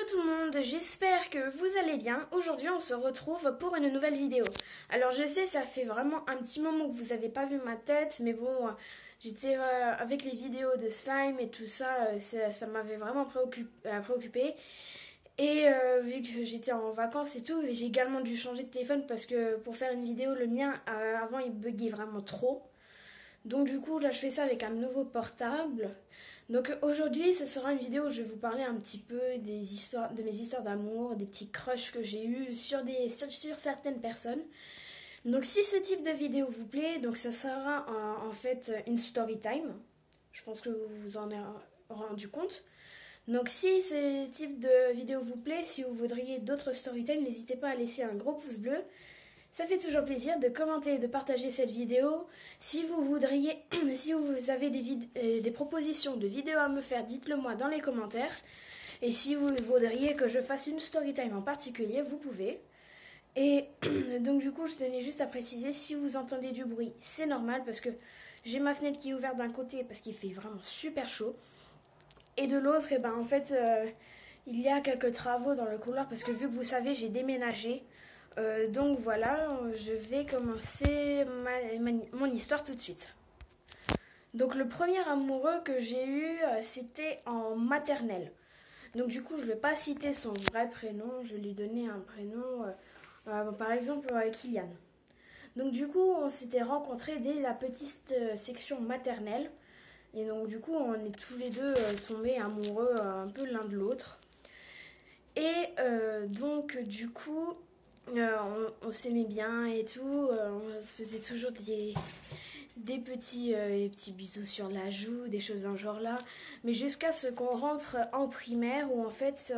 tout le monde, j'espère que vous allez bien. Aujourd'hui on se retrouve pour une nouvelle vidéo. Alors je sais, ça fait vraiment un petit moment que vous n'avez pas vu ma tête, mais bon, j'étais avec les vidéos de slime et tout ça, ça m'avait vraiment préoccupée. Et vu que j'étais en vacances et tout, j'ai également dû changer de téléphone parce que pour faire une vidéo, le mien avant il buguait vraiment trop. Donc du coup là je fais ça avec un nouveau portable. Donc aujourd'hui ce sera une vidéo où je vais vous parler un petit peu de mes histoires d'amour, des petits crushs que j'ai eus sur certaines personnes. Donc si ce type de vidéo vous plaît, donc ça sera en fait une story time. Je pense que vous vous en êtes rendu compte. Donc si ce type de vidéo vous plaît, si vous voudriez d'autres story time, n'hésitez pas à laisser un gros pouce bleu. Ça fait toujours plaisir de commenter et de partager cette vidéo. Si vous voudriez, si vous avez des propositions de vidéos à me faire, dites-le moi dans les commentaires. Et si vous voudriez que je fasse une story time en particulier, vous pouvez. Et donc du coup, je tenais juste à préciser, si vous entendez du bruit, c'est normal parce que j'ai ma fenêtre qui est ouverte d'un côté parce qu'il fait vraiment super chaud. Et de l'autre, et ben en fait, il y a quelques travaux dans le couloir parce que vu que vous savez, j'ai déménagé. Donc voilà, je vais commencer mon histoire tout de suite. Donc le premier amoureux que j'ai eu, c'était en maternelle. Donc du coup, je ne vais pas citer son vrai prénom, je vais lui donner un prénom, par exemple Kylian. Donc du coup, on s'était rencontrés dès la petite section maternelle. Et donc du coup, on est tous les deux tombés amoureux un peu l'un de l'autre. Et donc du coup... on s'aimait bien et tout, on se faisait toujours des petits bisous sur la joue, des choses dans ce genre-là. Mais jusqu'à ce qu'on rentre en primaire où en fait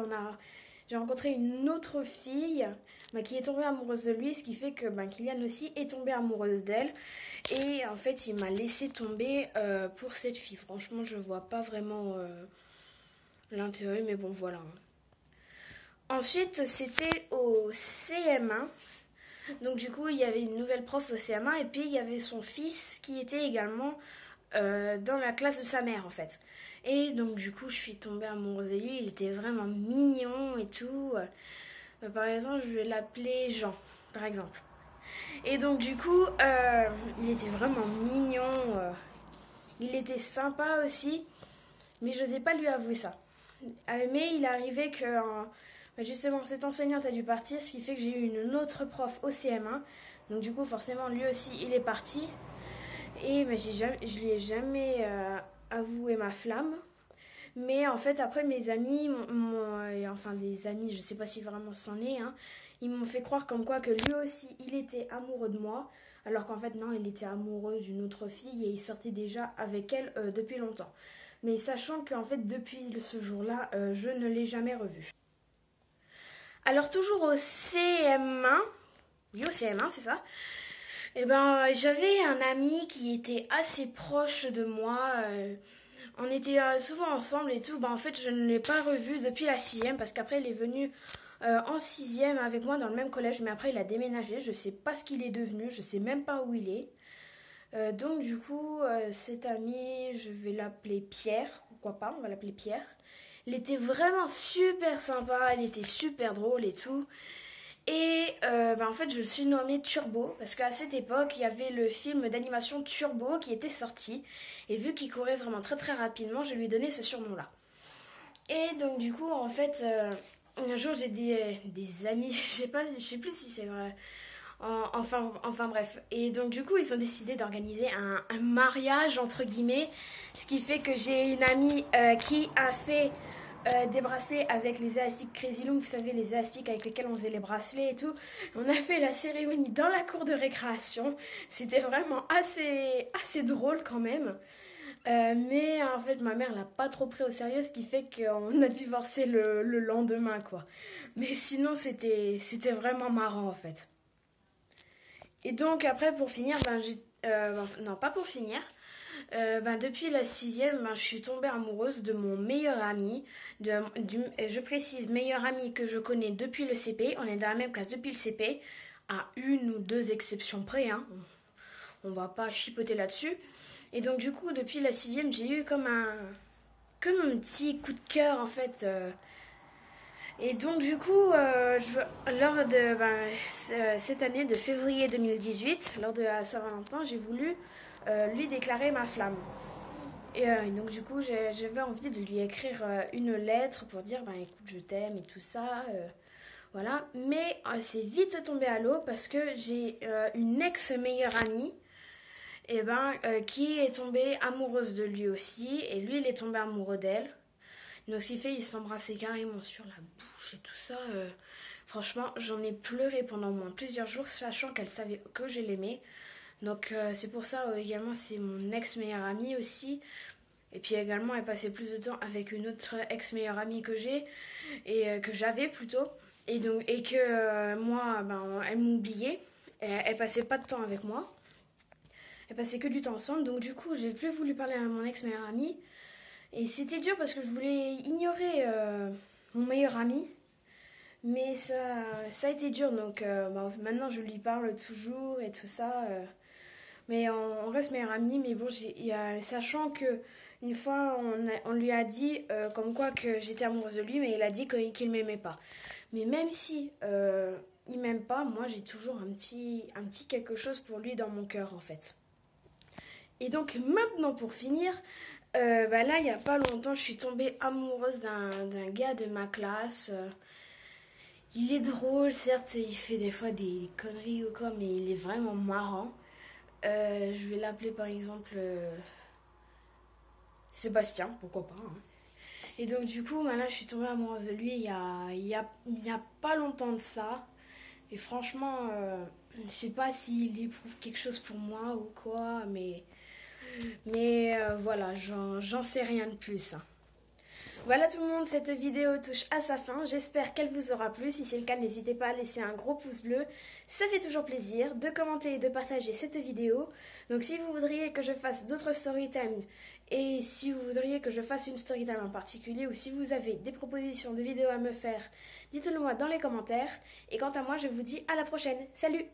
j'ai rencontré une autre fille qui est tombée amoureuse de lui, ce qui fait que Kylian aussi est tombé amoureuse d'elle. Et en fait il m'a laissé tomber pour cette fille. Franchement je vois pas vraiment l'intérêt, mais bon voilà. Ensuite, c'était au CM1. Donc du coup, il y avait une nouvelle prof au CM1 et puis il y avait son fils qui était également dans la classe de sa mère en fait. Et donc du coup, je suis tombée amoureuse de lui. Il était vraiment mignon et tout. Par exemple, je vais l'appeler Jean, par exemple. Et donc du coup, il était vraiment mignon. Il était sympa aussi, mais je n'osais pas lui avouer ça. Mais il arrivait que... justement, cette enseignante a dû partir, ce qui fait que j'ai eu une autre prof au CM1. Donc du coup, forcément, lui aussi, il est parti. Et je lui ai jamais avoué ma flamme. Mais en fait, après, mes amis, enfin des amis, je sais pas si vraiment c'en est, hein, ils m'ont fait croire comme quoi que lui aussi, il était amoureux de moi. Alors qu'en fait, non, il était amoureux d'une autre fille et il sortait déjà avec elle depuis longtemps. Mais sachant qu'en fait, depuis ce jour-là, je ne l'ai jamais revu. Alors toujours au CM1, oui au CM1 c'est ça, et j'avais un ami qui était assez proche de moi, on était souvent ensemble et tout, en fait je ne l'ai pas revu depuis la 6e parce qu'après il est venu en 6e avec moi dans le même collège, mais après il a déménagé, je sais pas ce qu'il est devenu, je sais même pas où il est. Donc du coup cet ami, je vais l'appeler Pierre, pourquoi pas, on va l'appeler Pierre. Il était vraiment super sympa, il était super drôle et tout. Et en fait, je le suis nommée Turbo parce qu'à cette époque, il y avait le film d'animation Turbo qui était sorti. Et vu qu'il courait vraiment très très rapidement, je lui ai donné ce surnom-là. Et donc du coup, en fait, un jour j'ai des amis, je sais plus si c'est vrai. Enfin bref. Et donc du coup, ils ont décidé d'organiser un mariage entre guillemets, ce qui fait que j'ai une amie qui a fait des bracelets avec les élastiques Crazy Loom, vous savez les élastiques avec lesquels on faisait les bracelets et tout. On a fait la cérémonie dans la cour de récréation. C'était vraiment assez drôle quand même. Mais en fait ma mère l'a pas trop pris au sérieux, ce qui fait qu'on a divorcé le lendemain quoi. Mais sinon c'était vraiment marrant en fait. Et donc après pour finir, non pas pour finir, depuis la 6e, je suis tombée amoureuse de mon meilleur ami, je précise meilleur ami que je connais depuis le CP, on est dans la même classe depuis le CP, à une ou deux exceptions près, hein. On va pas chipoter là-dessus. Et donc du coup depuis la 6e, j'ai eu comme un petit coup de cœur en fait. Et donc du coup, lors de cette année de février 2018, lors de la Saint-Valentin, j'ai voulu lui déclarer ma flamme. Et donc du coup, j'avais envie de lui écrire une lettre pour dire, ben écoute, je t'aime et tout ça. Voilà. Mais c'est vite tombé à l'eau parce que j'ai une ex-meilleure amie qui est tombée amoureuse de lui aussi. Et lui, il est tombé amoureux d'elle. Donc ce qui fait, ils s'embrassaient carrément sur la bouche et tout ça. Franchement, j'en ai pleuré pendant au moins plusieurs jours, sachant qu'elle savait que je l'aimais. Donc c'est pour ça également, c'est mon ex-meilleure amie aussi. Et puis également, elle passait plus de temps avec une autre ex-meilleure amie que j'ai, et que j'avais plutôt. Et que moi, elle m'oubliait. Elle passait pas de temps avec moi. Elle passait que du temps ensemble. Donc du coup, j'ai plus voulu parler à mon ex-meilleure amie. Et c'était dur parce que je voulais ignorer mon meilleur ami. Mais ça a été dur. Donc maintenant, je lui parle toujours et tout ça. Mais on reste meilleurs amis. Mais bon, sachant que une fois, on lui a dit comme quoi que j'étais amoureuse de lui, mais il a dit qu'il ne m'aimait pas. Mais même si il m'aime pas, moi j'ai toujours un petit quelque chose pour lui dans mon cœur en fait. Et donc maintenant pour finir, là il y a pas longtemps, je suis tombée amoureuse d'un gars de ma classe. Il est drôle, certes, il fait des fois des conneries ou quoi, mais il est vraiment marrant. Je vais l'appeler par exemple Sébastien, pourquoi pas. Hein. Et donc du coup, là, je suis tombée amoureuse de lui il y a pas longtemps de ça. Et franchement, je sais pas s'il éprouve quelque chose pour moi ou quoi, mais voilà, j'en sais rien de plus. Hein. Voilà tout le monde, cette vidéo touche à sa fin. J'espère qu'elle vous aura plu. Si c'est le cas, n'hésitez pas à laisser un gros pouce bleu. Ça fait toujours plaisir de commenter et de partager cette vidéo. Donc si vous voudriez que je fasse d'autres storytime et si vous voudriez que je fasse une storytime en particulier ou si vous avez des propositions de vidéos à me faire, dites-le moi dans les commentaires. Et quant à moi, je vous dis à la prochaine. Salut!